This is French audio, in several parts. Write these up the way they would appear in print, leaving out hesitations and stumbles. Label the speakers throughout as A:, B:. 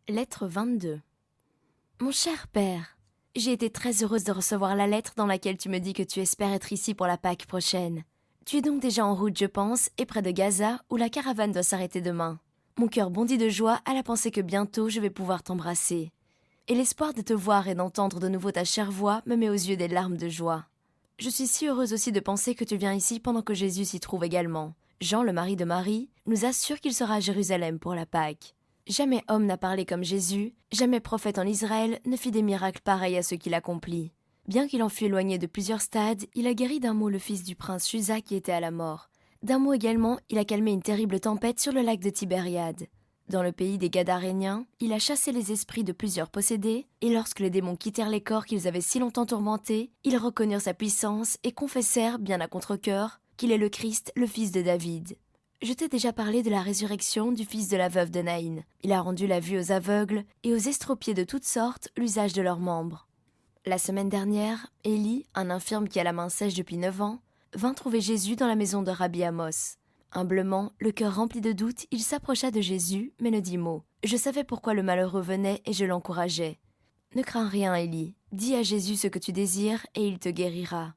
A: Lettre 22. Mon cher père, j'ai été très heureuse de recevoir la lettre dans laquelle tu me dis que tu espères être ici pour la Pâque prochaine. Tu es donc déjà en route, je pense, et près de Gaza, où la caravane doit s'arrêter demain. Mon cœur bondit de joie à la pensée que bientôt je vais pouvoir t'embrasser. Et l'espoir de te voir et d'entendre de nouveau ta chère voix me met aux yeux des larmes de joie. Je suis si heureuse aussi de penser que tu viens ici pendant que Jésus s'y trouve également. Jean, le mari de Marie, nous assure qu'il sera à Jérusalem pour la Pâque. Jamais homme n'a parlé comme Jésus, jamais prophète en Israël ne fit des miracles pareils à ceux qu'il accomplit. Bien qu'il en fût éloigné de plusieurs stades, il a guéri d'un mot le fils du prince Chusa qui était à la mort. D'un mot également, il a calmé une terrible tempête sur le lac de Tibériade. Dans le pays des Gadaréniens, il a chassé les esprits de plusieurs possédés, et lorsque les démons quittèrent les corps qu'ils avaient si longtemps tourmentés, ils reconnurent sa puissance et confessèrent, bien à contre-cœur, qu'il est le Christ, le fils de David. Je t'ai déjà parlé de la résurrection du fils de la veuve de Naïn. Il a rendu la vue aux aveugles et aux estropiés de toutes sortes l'usage de leurs membres. La semaine dernière, Élie, un infirme qui a la main sèche depuis 9 ans, vint trouver Jésus dans la maison de Rabbi Amos. Humblement, le cœur rempli de doutes, il s'approcha de Jésus, mais ne dit mot. Je savais pourquoi le malheureux venait et je l'encourageais. Ne crains rien, Élie. Dis à Jésus ce que tu désires et il te guérira.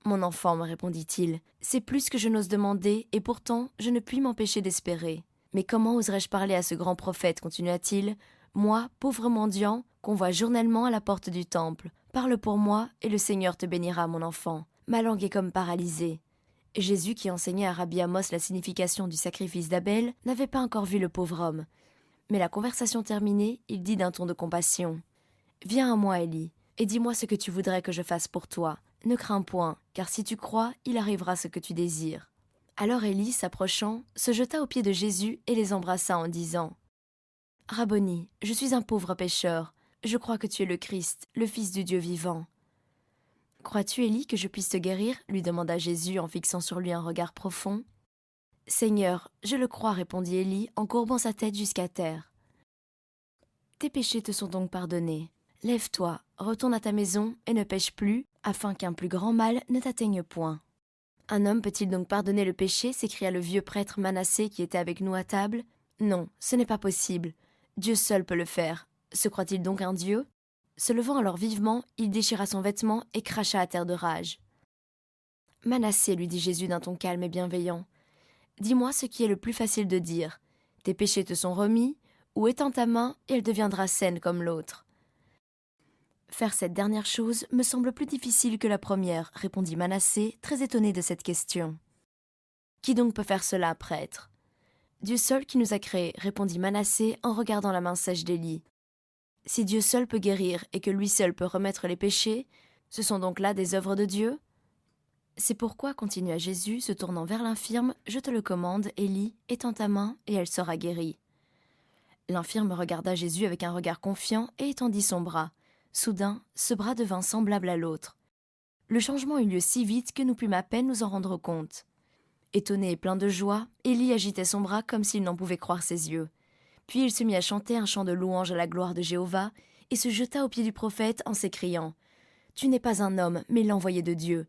A: Mon enfant, me répondit-il, c'est plus que je n'ose demander, et pourtant je ne puis m'empêcher d'espérer. Mais comment oserais-je parler à ce grand prophète, continua-t-il, moi, pauvre mendiant, qu'on voit journellement à la porte du temple. Parle pour moi, et le Seigneur te bénira, mon enfant. Ma langue est comme paralysée. Jésus, qui enseignait à Rabbi Amos la signification du sacrifice d'Abel, n'avait pas encore vu le pauvre homme. Mais la conversation terminée, il dit d'un ton de compassion. « Viens à moi, Élie, et dis-moi ce que tu voudrais que je fasse pour toi. Ne crains point, car si tu crois, il arrivera ce que tu désires. » Alors Élie, s'approchant, se jeta aux pieds de Jésus et les embrassa en disant « Rabboni, je suis un pauvre pécheur. Je crois que tu es le Christ, le Fils du Dieu vivant. » « Crois-tu, Élie, que je puisse te guérir ?» lui demanda Jésus en fixant sur lui un regard profond. « Seigneur, je le crois, répondit Élie en courbant sa tête jusqu'à terre. Tes péchés te sont donc pardonnés. Lève-toi, retourne à ta maison et ne pêche plus, afin qu'un plus grand mal ne t'atteigne point. » Un homme peut-il donc pardonner le péché s'écria le vieux prêtre Manassé qui était avec nous à table. Non, ce n'est pas possible. Dieu seul peut le faire. Se croit-il donc un Dieu ? Se levant alors vivement, il déchira son vêtement et cracha à terre de rage. « Manassé, lui dit Jésus d'un ton calme et bienveillant, dis-moi ce qui est le plus facile de dire. Tes péchés te sont remis, ou étends ta main et elle deviendra saine comme l'autre. » Faire cette dernière chose me semble plus difficile que la première, répondit Manassé, très étonné de cette question. Qui donc peut faire cela, prêtre ? Dieu seul qui nous a créés, répondit Manassé en regardant la main sèche d'Élie. Si Dieu seul peut guérir et que lui seul peut remettre les péchés, ce sont donc là des œuvres de Dieu ? C'est pourquoi, continua Jésus, se tournant vers l'infirme, je te le commande, Élie, étends ta main et elle sera guérie. L'infirme regarda Jésus avec un regard confiant et étendit son bras. Soudain, ce bras devint semblable à l'autre. Le changement eut lieu si vite que nous pûmes à peine nous en rendre compte. Étonné et plein de joie, Élie agitait son bras comme s'il n'en pouvait croire ses yeux. Puis il se mit à chanter un chant de louange à la gloire de Jéhovah et se jeta aux pieds du prophète en s'écriant « Tu n'es pas un homme, mais l'envoyé de Dieu. »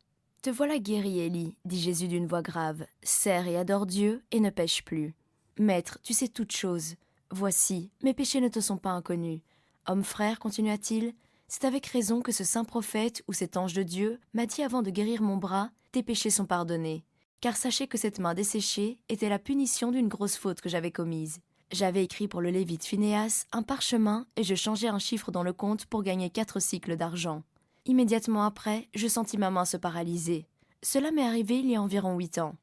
A: « Te voilà guéri, Élie, dit Jésus d'une voix grave. Sers et adore Dieu et ne pêche plus. Maître, tu sais toutes choses. Voici, mes péchés ne te sont pas inconnus. Homme frère, continua-t-il, c'est avec raison que ce saint prophète ou cet ange de Dieu m'a dit avant de guérir mon bras, tes péchés sont pardonnés. Car sachez que cette main desséchée était la punition d'une grosse faute que j'avais commise. J'avais écrit pour le lévite Phinéas un parchemin et je changeai un chiffre dans le compte pour gagner 4 cycles d'argent. Immédiatement après, je sentis ma main se paralyser. Cela m'est arrivé il y a environ 8 ans.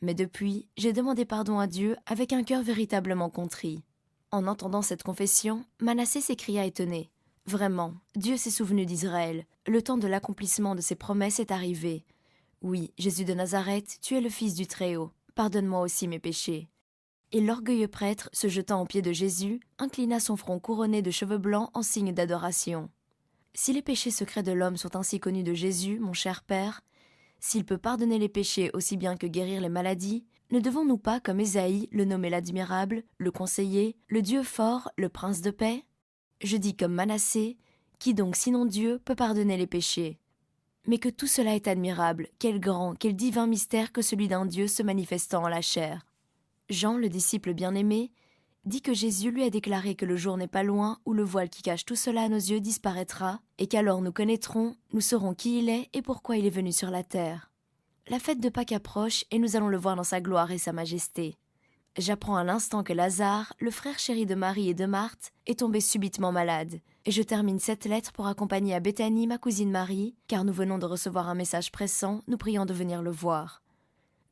A: Mais depuis, j'ai demandé pardon à Dieu avec un cœur véritablement contrit. En entendant cette confession, Manassé s'écria étonné. Vraiment, Dieu s'est souvenu d'Israël. Le temps de l'accomplissement de ses promesses est arrivé. Oui, Jésus de Nazareth, tu es le Fils du Très-Haut. Pardonne-moi aussi mes péchés. Et l'orgueilleux prêtre, se jetant aux pieds de Jésus, inclina son front couronné de cheveux blancs en signe d'adoration. Si les péchés secrets de l'homme sont ainsi connus de Jésus, mon cher Père, s'il peut pardonner les péchés aussi bien que guérir les maladies, ne devons-nous pas, comme Ésaïe, le nommer l'admirable, le conseiller, le Dieu fort, le prince de paix ? Je dis comme Manassé, qui donc sinon Dieu peut pardonner les péchés ? Mais que tout cela est admirable, quel grand, quel divin mystère que celui d'un Dieu se manifestant en la chair. Jean, le disciple bien-aimé, dit que Jésus lui a déclaré que le jour n'est pas loin où le voile qui cache tout cela à nos yeux disparaîtra, et qu'alors nous connaîtrons, nous saurons qui il est et pourquoi il est venu sur la terre. La fête de Pâques approche et nous allons le voir dans sa gloire et sa majesté. J'apprends à l'instant que Lazare, le frère chéri de Marie et de Marthe, est tombé subitement malade, et je termine cette lettre pour accompagner à Béthanie ma cousine Marie, car nous venons de recevoir un message pressant nous priant de venir le voir.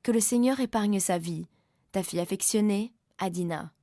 A: Que le Seigneur épargne sa vie. Ta fille affectionnée, Adina.